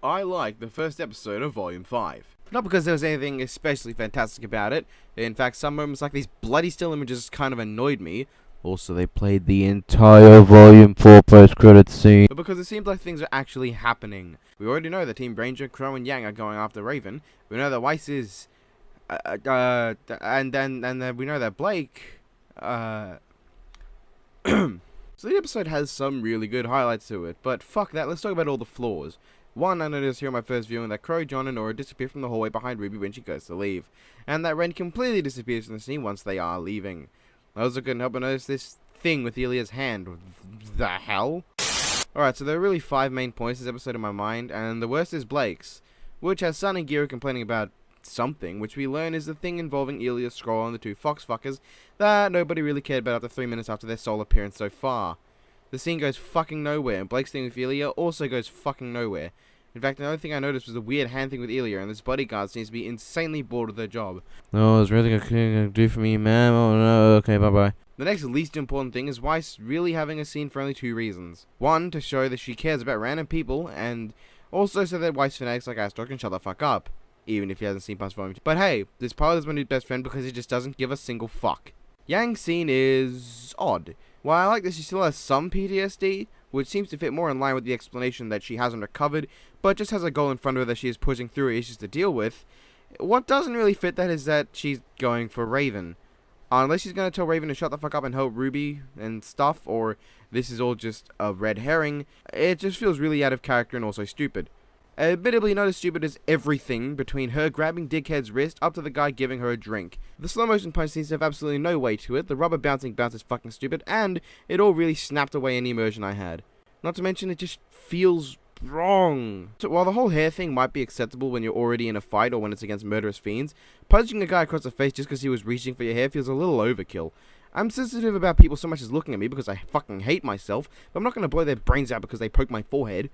I like the first episode of Volume 5. Not because there was anything especially fantastic about it. In fact, some moments like these bloody still images kind of annoyed me. Also, they played the entire Volume 4 post-credits scene. But because it seems like things are actually happening. We already know that Team Ranger, Crow, and Yang are going after Raven. We know that Weiss is... and then we know that Blake... So the episode has some really good highlights to it, but fuck that, let's talk about all the flaws. One, I noticed here on my first viewing that Crow, John, and Nora disappear from the hallway behind Ruby when she goes to leave, and that Ren completely disappears from the scene once they are leaving. I also couldn't help but notice this thing with Elia's hand. The hell? Alright, so there are really 5 main points this episode in my mind, and the worst is Blake's, which has Sun and Gira complaining about something, which we learn is the thing involving Elia's scroll and the 2 fox fuckers that nobody really cared about after 3 minutes after their sole appearance so far. The scene goes fucking nowhere, and Blake's thing with Elia also goes fucking nowhere. In fact, the only thing I noticed was a weird hand thing with Elia, and this bodyguard seems to be insanely bored of their job. Oh, there's really gonna do for me, ma'am? Oh no, okay, bye-bye. The next least important thing is Weiss really having a scene for only 2 reasons. 1, to show that she cares about random people, and also so that Weiss fanatics like Astor can shut the fuck up. Even if he hasn't seen past Volume 2. But hey, this pilot is my new best friend because he just doesn't give a single fuck. Yang's scene is odd. While I like that she still has some PTSD, which seems to fit more in line with the explanation that she hasn't recovered, but just has a goal in front of her that she is pushing through issues to deal with, what doesn't really fit that is that she's going for Raven. Unless she's going to tell Raven to shut the fuck up and help RWBY and stuff, or this is all just a red herring, it just feels really out of character and also stupid. Admittedly not as stupid as everything between her grabbing Dickhead's wrist up to the guy giving her a drink. The slow motion punch seems to have absolutely no weight to it, the rubber bouncing bounce is fucking stupid, and it all really snapped away any immersion I had. Not to mention it just feels wrong. So while the whole hair thing might be acceptable when you're already in a fight or when it's against murderous fiends, punching a guy across the face just because he was reaching for your hair feels a little overkill. I'm sensitive about people so much as looking at me because I fucking hate myself, but I'm not going to blow their brains out because they poke my forehead.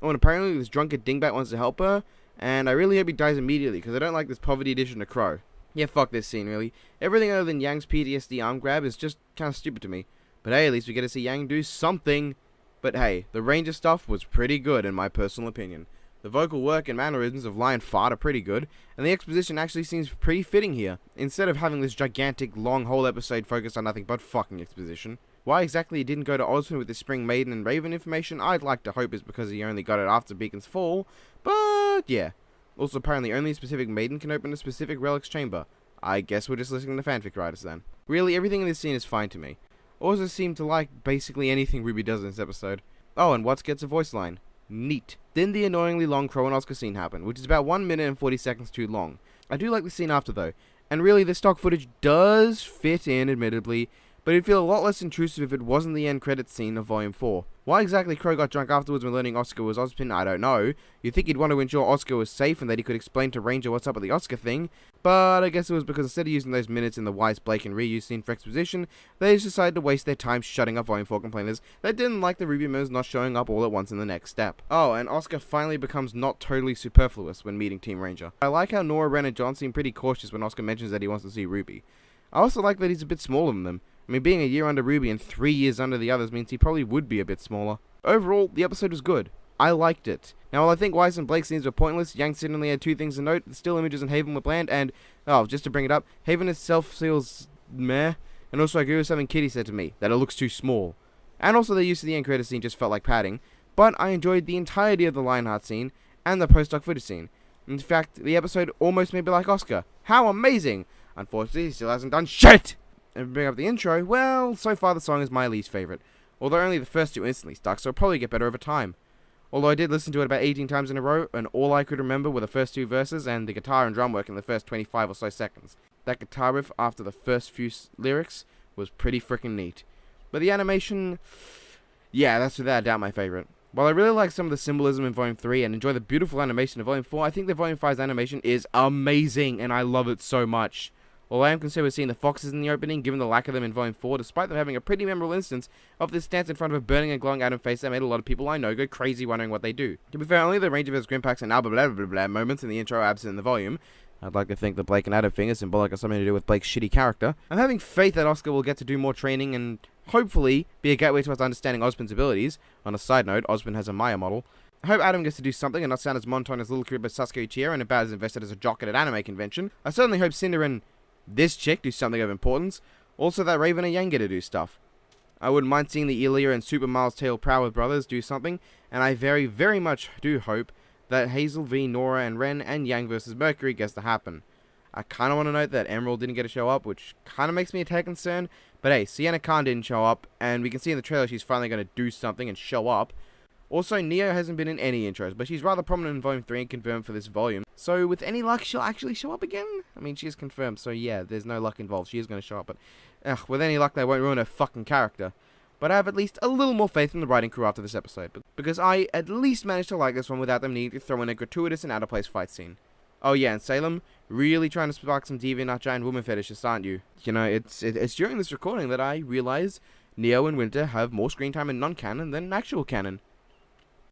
Oh, and apparently this drunken dingbat wants to help her, and I really hope he dies immediately, because I don't like this poverty edition of Crow. Yeah, fuck this scene, really. Everything other than Yang's PTSD arm grab is just kind of stupid to me. But hey, at least we get to see Yang do something. But hey, the Ranger stuff was pretty good in my personal opinion. The vocal work and mannerisms of Lion Fart are pretty good, and the exposition actually seems pretty fitting here, instead of having this gigantic, long whole episode focused on nothing but fucking exposition. Why exactly he didn't go to Osmond with the Spring Maiden and Raven information, I'd like to hope is because he only got it after Beacon's fall, but yeah. Also, apparently only a specific Maiden can open a specific Relic's chamber. I guess we're just listening to fanfic writers then. Really, everything in this scene is fine to me. Also seem to like basically anything RWBY does in this episode. Oh, and Watts gets a voice line. Neat. Then the annoyingly long Crow and Oscar scene happened, which is about 1 minute and 40 seconds too long. I do like the scene after though, and really the stock footage does fit in admittedly, but it'd feel a lot less intrusive if it wasn't the end credits scene of Volume 4. Why exactly Crow got drunk afterwards when learning Oscar was Ozpin, I don't know. You'd think he'd want to ensure Oscar was safe and that he could explain to Ranger what's up with the Oscar thing, but I guess it was because instead of using those minutes in the Weiss, Blake, and reuse scene for exposition, they just decided to waste their time shutting up Volume 4 complainers that didn't like the RWBY members not showing up all at once in the next step. Oh, and Oscar finally becomes not totally superfluous when meeting Team Ranger. I like how Nora, Ren, and John seem pretty cautious when Oscar mentions that he wants to see RWBY. I also like that he's a bit smaller than them. I mean, being a year under RWBY and 3 years under the others means he probably would be a bit smaller. Overall, the episode was good. I liked it. Now, while I think Weiss and Blake's scenes were pointless, Yang certainly had 2 things to note. The still images in Haven were bland, and, oh, just to bring it up, Haven itself feels meh. And also I agree with something Kitty said to me, that it looks too small. And also the use of the end credit scene just felt like padding. But I enjoyed the entirety of the Lionheart scene, and the post-doc footage scene. In fact, the episode almost made me like Oscar. How amazing! Unfortunately, he still hasn't done SHIT! And bring up the intro, well, so far the song is my least favourite. Although only the first 2 instantly stuck, so it'll probably get better over time. Although I did listen to it about 18 times in a row, and all I could remember were the first 2 verses and the guitar and drum work in the first 25 or so seconds. That guitar riff after the first few lyrics was pretty freaking neat. But the animation, yeah, that's without a doubt my favourite. While I really like some of the symbolism in Volume 3 and enjoy the beautiful animation of Volume 4, I think that Volume 5's animation is amazing, and I love it so much. Although I am concerned with seeing the foxes in the opening, given the lack of them in Volume 4, despite them having a pretty memorable instance of this stance in front of a burning and glowing Adam face that made a lot of people I know go crazy wondering what they do. To be fair, only the Ranger vs. Grimpax and blah blah blah blah moments in the intro are absent in the volume. I'd like to think that Blake and Adam thing is symbolic of something to do with Blake's shitty character. I'm having faith that Oscar will get to do more training and hopefully be a gateway to us understanding Ozpin's abilities. On a side note, Ozpin has a Maya model. I hope Adam gets to do something and not sound as monotone as little creep as Sasuke Uchiha and about as invested as a jock at an anime convention. I certainly hope Cinder and this chick do something of importance. Also that Raven and Yang get to do stuff. I wouldn't mind seeing the Ilya and Super Miles Tail Prower brothers do something, and I very, very much do hope that Hazel v Nora and Ren and Yang vs Mercury gets to happen. I kind of want to note that Emerald didn't get to show up, which kind of makes me a tad concerned, but hey, Sienna Khan didn't show up, and we can see in the trailer she's finally going to do something and show up. Also, Neo hasn't been in any intros, but she's rather prominent in Volume 3 and confirmed for this volume. So, with any luck, she'll actually show up again? I mean, she is confirmed, so yeah, there's no luck involved. She is going to show up, but with any luck, they won't ruin her fucking character. But I have at least a little more faith in the writing crew after this episode, because I at least managed to like this one without them needing to throw in a gratuitous and out-of-place fight scene. Oh yeah, and Salem, really trying to spark some deviant giant woman fetishes, aren't you? You know, it's during this recording that I realize Neo and Winter have more screen time in non-canon than actual canon.